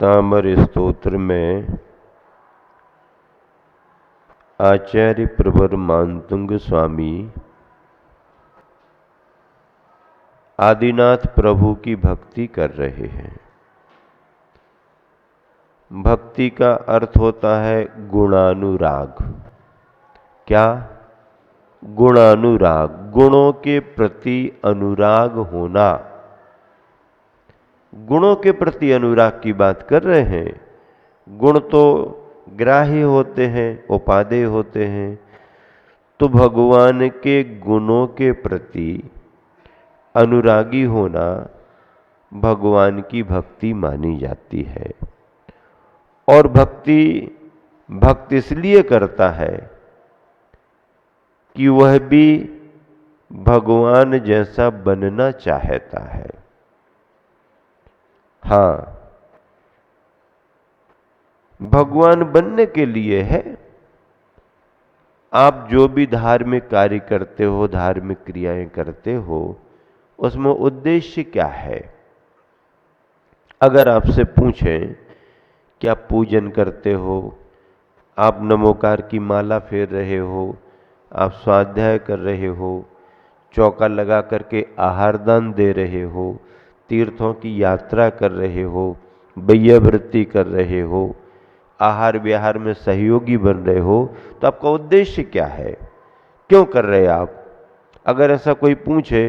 शाकंभरी स्तोत्र में आचार्य प्रवर मानतुंग स्वामी आदिनाथ प्रभु की भक्ति कर रहे हैं। भक्ति का अर्थ होता है गुणानुराग। क्या? गुणानुराग, गुणों के प्रति अनुराग होना। गुणों के प्रति अनुराग की बात कर रहे हैं। गुण तो ग्राह्य होते हैं, उपादेय होते हैं, तो भगवान के गुणों के प्रति अनुरागी होना भगवान की भक्ति मानी जाती है। और भक्त इसलिए करता है कि वह भी भगवान जैसा बनना चाहता है। हाँ, भगवान बनने के लिए है। आप जो भी धार्मिक कार्य करते हो, धार्मिक क्रियाएं करते हो, उसमें उद्देश्य क्या है? अगर आपसे पूछें कि आप पूजन करते हो, आप नमोकार की माला फेर रहे हो, आप स्वाध्याय कर रहे हो, चौका लगा करके आहार दान दे रहे हो, तीर्थों की यात्रा कर रहे हो, वैयावृत्ति कर रहे हो, आहार विहार में सहयोगी बन रहे हो, तो आपका उद्देश्य क्या है? क्यों कर रहे आप? अगर ऐसा कोई पूछे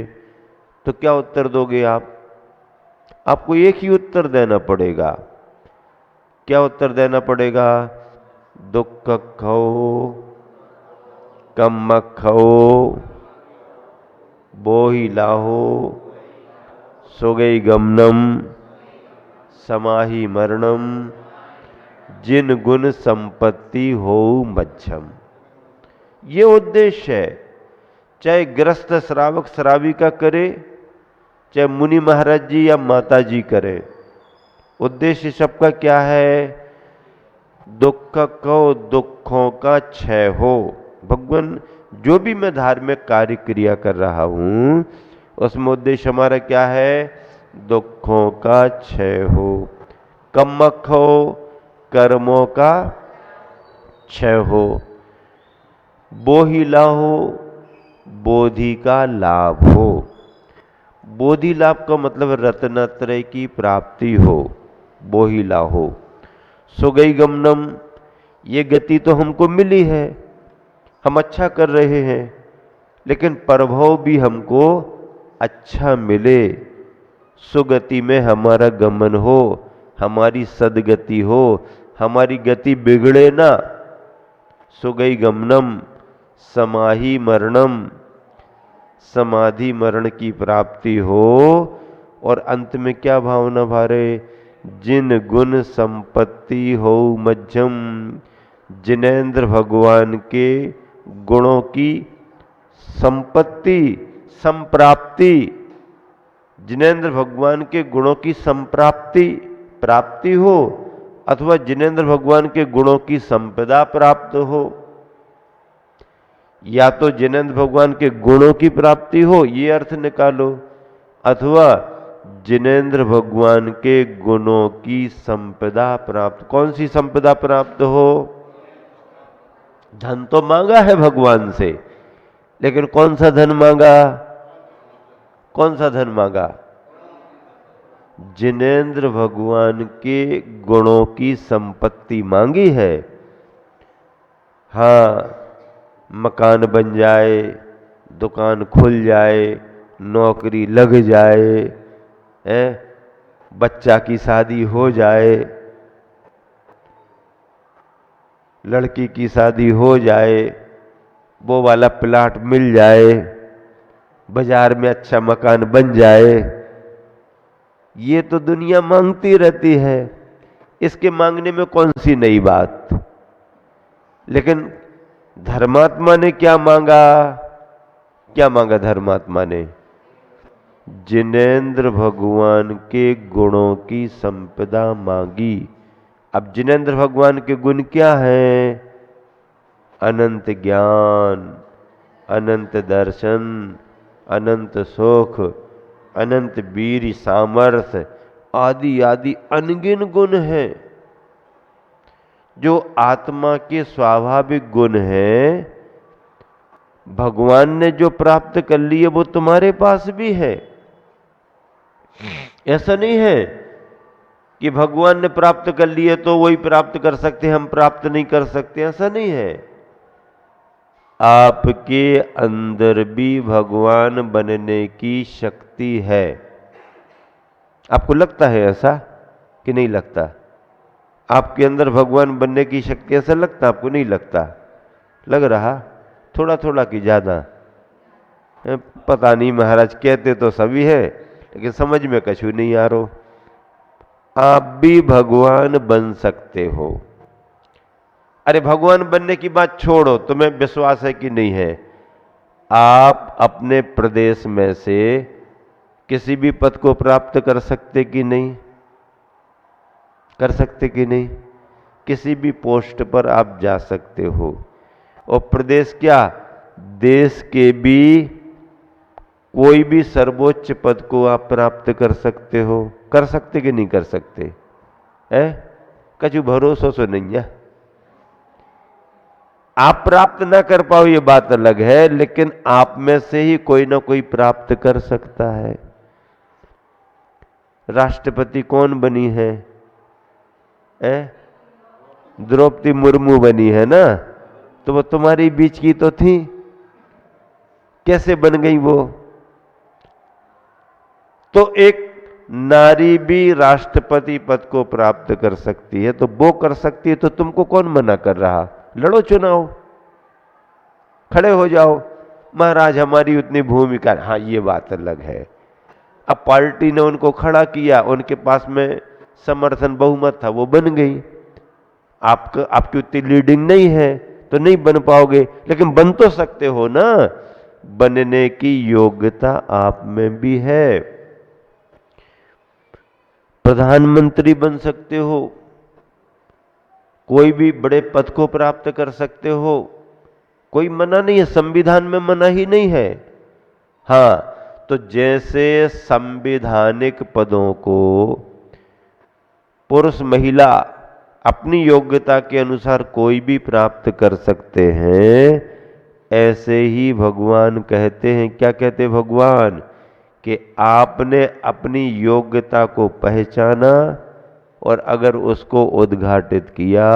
तो क्या उत्तर दोगे आप? आपको एक ही उत्तर देना पड़ेगा। क्या उत्तर देना पड़ेगा? दुख खो, कम खो, बोही लाहो, सोगई गमनम, समाही मरणम, जिन गुण संपत्ति हो मध्यम। ये उद्देश्य है। चाहे गृहस्थ श्रावक श्राविका करे, चाहे मुनि महाराज जी या माता जी करें, उद्देश्य सबका क्या है? दुख को दुखों का क्षय हो। भगवान, जो भी मैं धार्मिक कार्य क्रिया कर रहा हूं, उसमें उद्देश्य हमारा क्या है? दुखों का क्षय हो। कम्मक हो, कर्मों का क्षय हो। बोहिला हो, बोधि का लाभ हो। बोधि लाभ का मतलब रत्नत्रय की प्राप्ति हो, बोहिला हो। सुगई गमनम, ये गति तो हमको मिली है, हम अच्छा कर रहे हैं, लेकिन प्रभाव भी हमको अच्छा मिले, सुगति में हमारा गमन हो, हमारी सदगति हो, हमारी गति बिगड़े ना। सुगई गमनम, समाही मरणम, समाधि मरण की प्राप्ति हो। और अंत में क्या भावना भारे? जिन गुण संपत्ति हो मध्यम, जिनेंद्र भगवान के गुणों की संपत्ति, संप्राप्ति, जिनेंद्र भगवान के गुणों की संप्राप्ति, प्राप्ति हो, अथवा जिनेंद्र भगवान के गुणों की संपदा प्राप्त हो। या तो जिनेंद्र भगवान के गुणों की प्राप्ति हो, ये अर्थ निकालो, अथवा जिनेंद्र भगवान के गुणों की संपदा प्राप्त। कौन सी संपदा प्राप्त हो? धन तो मांगा है भगवान से, लेकिन कौन सा धन मांगा? कौन सा धन मांगा? जिनेंद्र भगवान के गुणों की संपत्ति मांगी है। हाँ, मकान बन जाए, दुकान खुल जाए, नौकरी लग जाए, बच्चा की शादी हो जाए, लड़की की शादी हो जाए, वो वाला प्लाट मिल जाए, बाजार में अच्छा मकान बन जाए, ये तो दुनिया मांगती रहती है। इसके मांगने में कौन सी नई बात? लेकिन धर्मात्मा ने क्या मांगा? क्या मांगा धर्मात्मा ने? जिनेंद्र भगवान के गुणों की संपदा मांगी। अब जिनेंद्र भगवान के गुण क्या हैं? अनंत ज्ञान, अनंत दर्शन, अनंत सुख, अनंत वीर सामर्थ्य, आदि आदि अनगिन गुण हैं। जो आत्मा के स्वाभाविक गुण हैं, भगवान ने जो प्राप्त कर लिए वो तुम्हारे पास भी है। ऐसा नहीं है कि भगवान ने प्राप्त कर लिए तो वही प्राप्त कर सकते, हम प्राप्त नहीं कर सकते, ऐसा नहीं है। आपके अंदर भी भगवान बनने की शक्ति है। आपको लगता है ऐसा कि नहीं लगता? आपके अंदर भगवान बनने की शक्ति, ऐसा लगता? आपको नहीं लगता? लग रहा थोड़ा थोड़ा कि ज्यादा? पता नहीं महाराज, कहते तो सभी है लेकिन समझ में कछु नहीं आ रहा। आप भी भगवान बन सकते हो। अरे भगवान बनने की बात छोड़ो, तुम्हें विश्वास है कि नहीं है? आप अपने प्रदेश में से किसी भी पद को प्राप्त कर सकते कि नहीं? कर सकते कि नहीं? किसी भी पोस्ट पर आप जा सकते हो। और प्रदेश क्या, देश के भी कोई भी सर्वोच्च पद को आप प्राप्त कर सकते हो। कर सकते कि नहीं कर सकते? है कछु भरोसा तो नहीं है। आप प्राप्त ना कर पाओ ये बात अलग है, लेकिन आप में से ही कोई ना कोई प्राप्त कर सकता है। राष्ट्रपति कौन बनी है? द्रौपदी मुर्मू बनी है ना, तो वो तुम्हारी बीच की तो थी। कैसे बन गई वो? तो एक नारी भी राष्ट्रपति पद को प्राप्त कर सकती है, तो वो कर सकती है तो तुमको कौन मना कर रहा? लड़ो चुनाव, खड़े हो जाओ, महाराज हमारी उतनी भूमिका। हाँ ये बात अलग है। अब पार्टी ने उनको खड़ा किया, उनके पास में समर्थन बहुमत था, वो बन गई। आपकी उतनी लीडिंग नहीं है तो नहीं बन पाओगे, लेकिन बन तो सकते हो ना। बनने की योग्यता आप में भी है। प्रधानमंत्री बन सकते हो, कोई भी बड़े पद को प्राप्त कर सकते हो, कोई मना नहीं है, संविधान में मना ही नहीं है। हां, तो जैसे संवैधानिक पदों को पुरुष महिला अपनी योग्यता के अनुसार कोई भी प्राप्त कर सकते हैं, ऐसे ही भगवान कहते हैं, क्या कहते भगवान, कि आपने अपनी योग्यता को पहचाना और अगर उसको उद्घाटित किया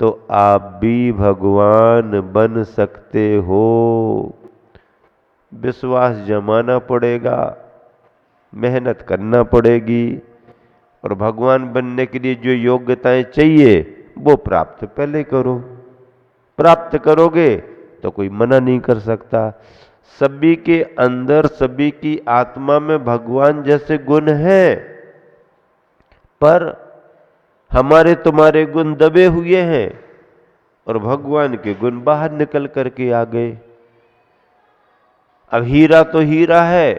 तो आप भी भगवान बन सकते हो। विश्वास जमाना पड़ेगा, मेहनत करना पड़ेगी, और भगवान बनने के लिए जो योग्यताएं चाहिए वो प्राप्त पहले करो। प्राप्त करोगे तो कोई मना नहीं कर सकता। सभी के अंदर, सभी की आत्मा में भगवान जैसे गुण हैं, पर हमारे तुम्हारे गुण दबे हुए हैं और भगवान के गुण बाहर निकल करके आ गए। अब हीरा तो हीरा है,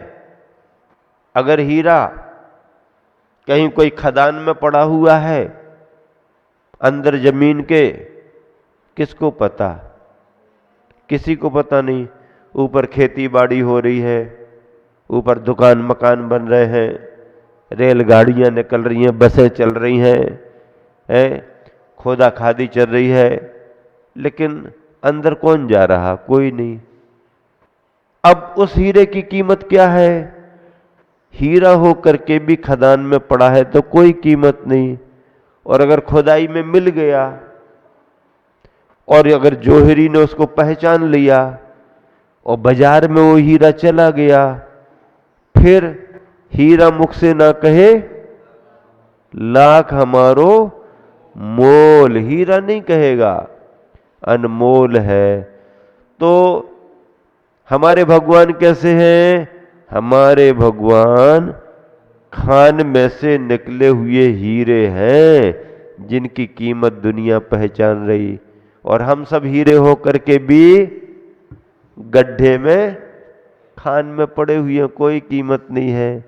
अगर हीरा कहीं कोई खदान में पड़ा हुआ है अंदर जमीन के, किसको पता? किसी को पता नहीं। ऊपर खेती बाड़ी हो रही है, ऊपर दुकान मकान बन रहे हैं, रेलगाड़ियां निकल रही हैं, बसें चल रही हैं, खोदा खादी चल रही है, लेकिन अंदर कौन जा रहा? कोई नहीं। अब उस हीरे की कीमत क्या है? हीरा हो करके भी खदान में पड़ा है तो कोई कीमत नहीं, और अगर खुदाई में मिल गया और अगर जोहरी ने उसको पहचान लिया और बाजार में वो हीरा चला गया, फिर हीरा मुख से ना कहे लाख हमारो मोल, हीरा नहीं कहेगा, अनमोल है। तो हमारे भगवान कैसे हैं? हमारे भगवान खान में से निकले हुए हीरे हैं जिनकी कीमत दुनिया पहचान रही, और हम सब हीरे होकर के भी गड्ढे में, खान में पड़े हुए हैं, कोई कीमत नहीं है।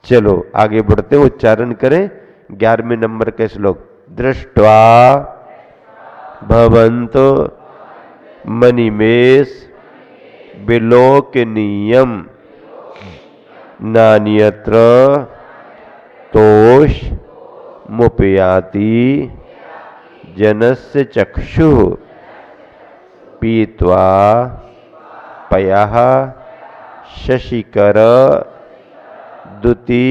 चलो आगे बढ़ते, उच्चारण करें 11वें नंबर के श्लोक। दृष्ट्वा भवन्तो मनिमेष विलोकनीयम नान्यत्र तोष मुपयाति जनस्य चक्षुः पीत्वा पयः शशिकर दुति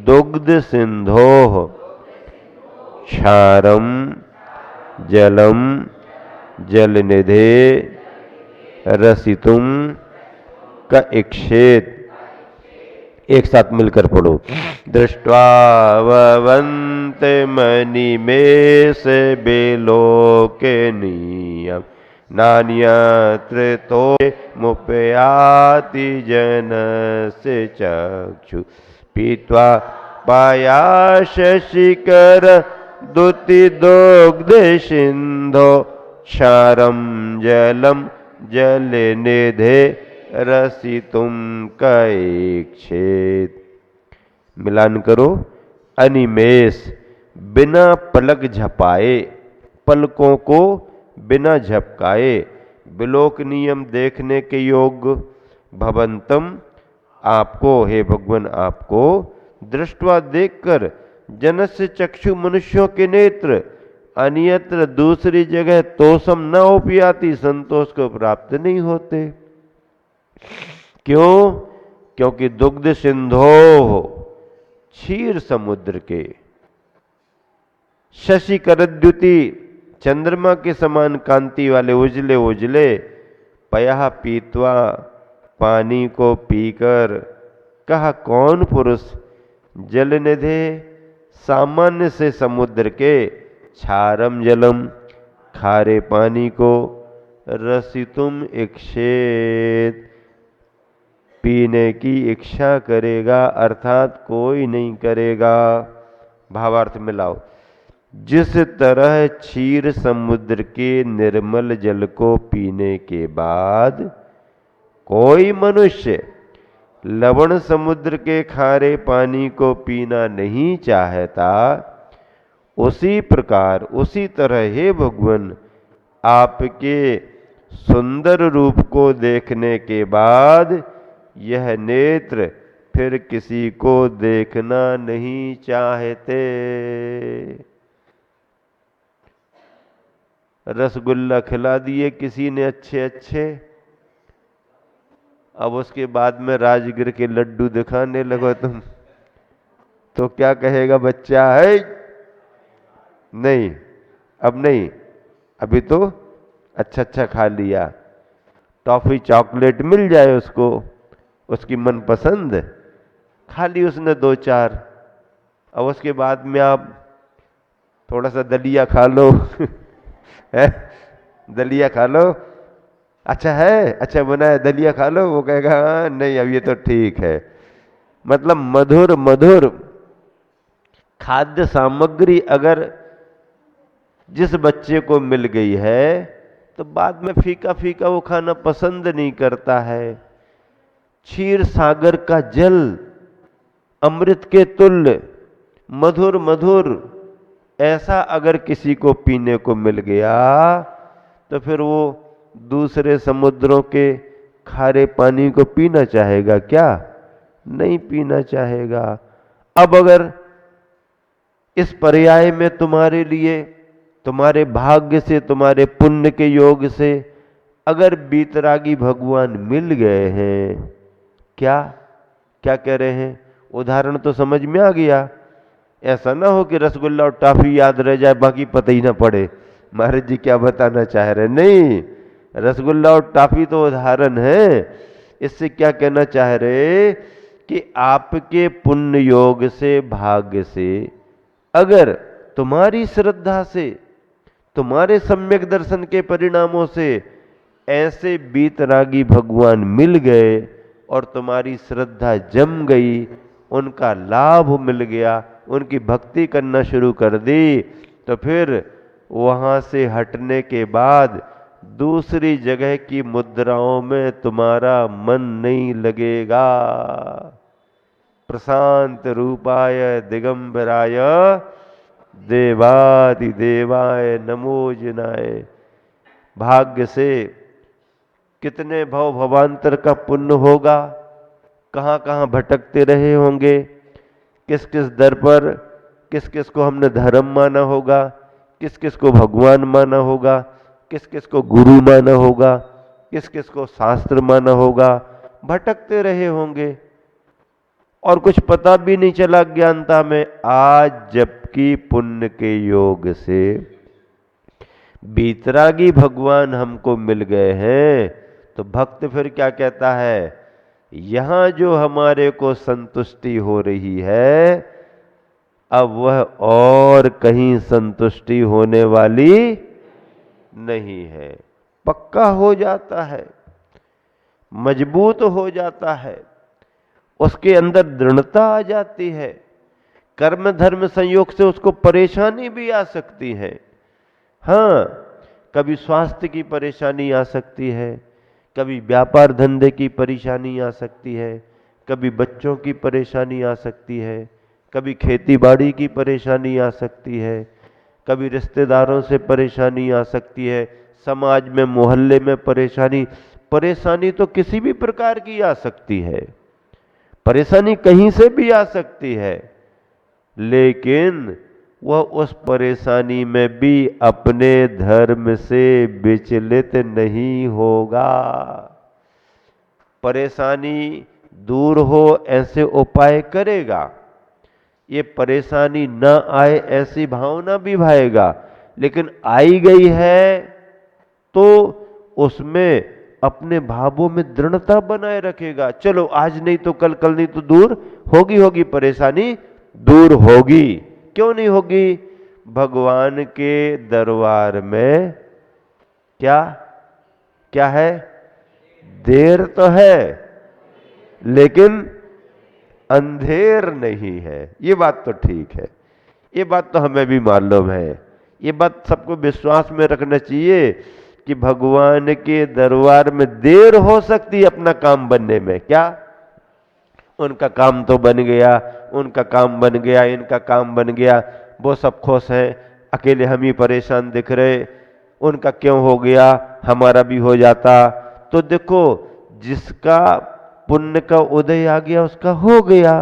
दुग्ध सिंधोः क्षारम जलम जलनिधे रसितुम का इक्षेत। एक साथ मिलकर पढ़ो। दृष्ट्वा ववन्ते मणिमेष बेलोकनीयम् नान्यत्र तो मुपयाति जनस्य चक्षु पीत्वा पायाशशिकर दुति दुग्ध सिंधो क्षारम जलम जलनिधे रसितुम कैक्षेत। मिलान करो। अनिमेष बिना पलक झपाए, पलकों को बिना झपकाए, बिलोक नियम देखने के योग्य भवंतम आपको, हे भगवान आपको, दृष्टवा देखकर, जनस्य चक्षु मनुष्यों के नेत्र, अन्यत्र दूसरी जगह तोषम न उपयाति संतोष को प्राप्त नहीं होते। क्यों? क्योंकि दुग्ध सिंधो क्षीर समुद्र के, शशि करद्युति चंद्रमा के समान कांति वाले उजले उजले, पयः पीत्वा पानी को पीकर, कहा कौन पुरुष, जलनिधे सामान्य से समुद्र के, क्षारम जलम खारे पानी को, रसितुम इक्षेत पीने की इच्छा करेगा, अर्थात कोई नहीं करेगा। भावार्थ मिलाओ। जिस तरह क्षीर समुद्र के निर्मल जल को पीने के बाद कोई मनुष्य लवण समुद्र के खारे पानी को पीना नहीं चाहता, उसी प्रकार उसी तरह हे भगवान आपके सुंदर रूप को देखने के बाद यह नेत्र फिर किसी को देखना नहीं चाहते। रसगुल्ला खिला दिए किसी ने अच्छे अच्छे, अब उसके बाद में राजगिर के लड्डू दिखाने लगो तुम, तो क्या कहेगा बच्चा? है नहीं, अब नहीं, अभी तो अच्छा अच्छा खा लिया। टॉफी चॉकलेट मिल जाए उसको, उसकी मनपसंद, खा ली उसने दो चार, अब उसके बाद में आप थोड़ा सा दलिया खा लो है? दलिया खा लो, अच्छा है, अच्छा बना है, दलिया खा लो, वो कहेगा हाँ नहीं अब ये तो ठीक है। मतलब मधुर मधुर खाद्य सामग्री अगर जिस बच्चे को मिल गई है तो बाद में फीका फीका वो खाना पसंद नहीं करता है। क्षीर सागर का जल अमृत के तुल्य मधुर मधुर ऐसा अगर किसी को पीने को मिल गया तो फिर वो दूसरे समुद्रों के खारे पानी को पीना चाहेगा क्या? नहीं पीना चाहेगा। अब अगर इस पर्याय में तुम्हारे लिए, तुम्हारे भाग्य से, तुम्हारे पुण्य के योग से अगर बीतरागी भगवान मिल गए हैं, क्या क्या कह रहे हैं? उदाहरण तो समझ में आ गया। ऐसा ना हो कि रसगुल्ला और टॉफी याद रह जाए बाकी पता ही ना पड़े महाराज जी क्या बताना चाह रहे। नहीं, रसगुल्ला और टॉफी तो उदाहरण है। इससे क्या कहना चाह रहे कि आपके पुण्य योग से, भाग्य से, अगर तुम्हारी श्रद्धा से, तुम्हारे सम्यक दर्शन के परिणामों से ऐसे बीतरागी भगवान मिल गए और तुम्हारी श्रद्धा जम गई, उनका लाभ मिल गया, उनकी भक्ति करना शुरू कर दी, तो फिर वहाँ से हटने के बाद दूसरी जगह की मुद्राओं में तुम्हारा मन नहीं लगेगा। प्रशांत रूपाय दिगंबराय देवादिदेवाय नमो जिनाय। भाग्य से कितने भव भवांतर का पुण्य होगा, कहाँ कहाँ भटकते रहे होंगे, किस किस दर पर किस किस को हमने धर्म माना होगा, किस किस को भगवान माना होगा, किस किस को गुरु माना होगा, किस किस को शास्त्र माना होगा, भटकते रहे होंगे और कुछ पता भी नहीं चला ज्ञानता में। आज जबकि पुण्य के योग से बीतरागी भगवान हमको मिल गए हैं, तो भक्त फिर क्या कहता है, यहां जो हमारे को संतुष्टि हो रही है, अब वह और कहीं संतुष्टि होने वाली नहीं है। पक्का हो जाता है, मजबूत हो जाता है, उसके अंदर दृढ़ता आ जाती है। कर्म धर्म संयोग से उसको परेशानी भी आ सकती है। हाँ, कभी स्वास्थ्य की परेशानी आ सकती है, कभी व्यापार धंधे की परेशानी आ सकती है, कभी बच्चों की परेशानी आ सकती है, कभी खेती बाड़ी की परेशानी आ सकती है, कभी रिश्तेदारों से परेशानी आ सकती है, समाज में मोहल्ले में परेशानी तो किसी भी प्रकार की आ सकती है, परेशानी कहीं से भी आ सकती है, लेकिन वह उस परेशानी में भी अपने धर्म से विचलित नहीं होगा। परेशानी दूर हो ऐसे उपाय करेगा, ये परेशानी न आए ऐसी भावना भी भाएगा, लेकिन आई गई है तो उसमें अपने भावों में दृढ़ता बनाए रखेगा। चलो आज नहीं तो कल, कल नहीं तो दूर होगी परेशानी दूर होगी। क्यों नहीं होगी? भगवान के दरबार में क्या क्या है? देर तो है लेकिन अंधेर नहीं है। ये बात तो ठीक है, ये बात तो हमें भी मालूम है, ये बात सबको विश्वास में रखना चाहिए कि भगवान के दरबार में देर हो सकती है अपना काम बनने में। क्या? उनका काम तो बन गया, उनका काम बन गया, इनका काम बन गया, वो सब खुश हैं, अकेले हम ही परेशान दिख रहे। उनका क्यों हो गया, हमारा भी हो जाता। तो देखो, जिसका पुण्य का उदय आ गया उसका हो गया।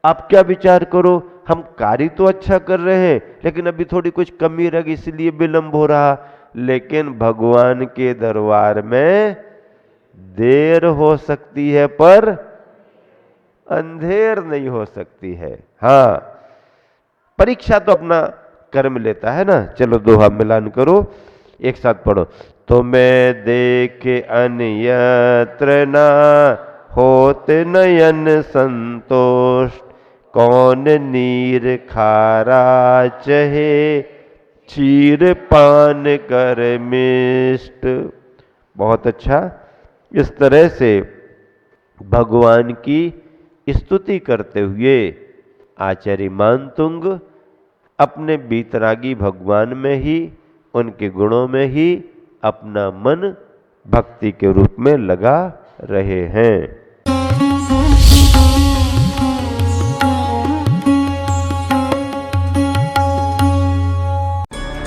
आप क्या विचार करो, हम कार्य तो अच्छा कर रहे हैं लेकिन अभी थोड़ी कुछ कमी रह गई इसलिए विलंब हो रहा, लेकिन भगवान के दरबार में देर हो सकती है पर अंधेर नहीं हो सकती है। हाँ, परीक्षा तो अपना कर्म लेता है ना। चलो दोहा मिलान करो, एक साथ पढ़ो। तो मैं देखे अन्यत्र ना होत नयन संतोष, कौन नीर खारा चहे क्षीर पान कर मिष्ट। बहुत अच्छा। इस तरह से भगवान की स्तुति करते हुए आचार्य मानतुंग अपने बीतरागी भगवान में ही, उनके गुणों में ही अपना मन भक्ति के रूप में लगा रहे हैं।